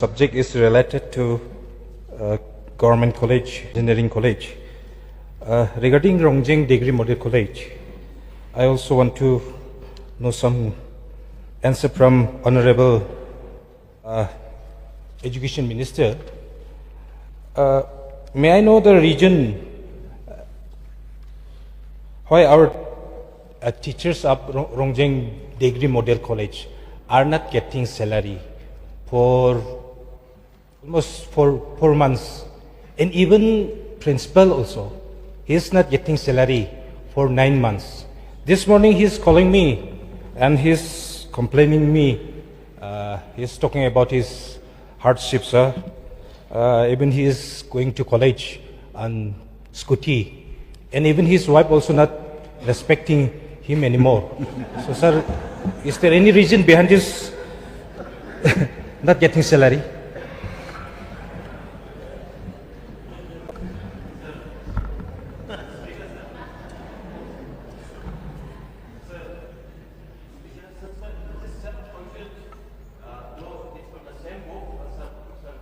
Subject is related to government college, engineering college. Regarding Rongjeng Degree Model College, I also want to know some answer from Honorable Education Minister. May I know the reason why our teachers of Rongjeng Degree Model College are not getting salary for almost 4 months, and even principal also, he is not getting salary for 9 months. This morning he is calling me and he's complaining me. He's talking about his hardships. Even he is going to college on scooty, and even his wife also not respecting him anymore. So, sir, is there any reason behind this not getting salary?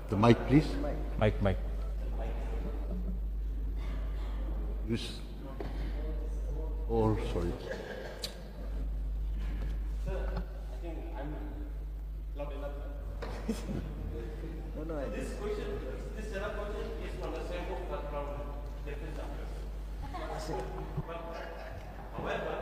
The mic, please. Mike. Use. Oh, sorry. Sir, I think I'm loud enough. No, this question, this set of question is from the same book but from different chapters. But, however,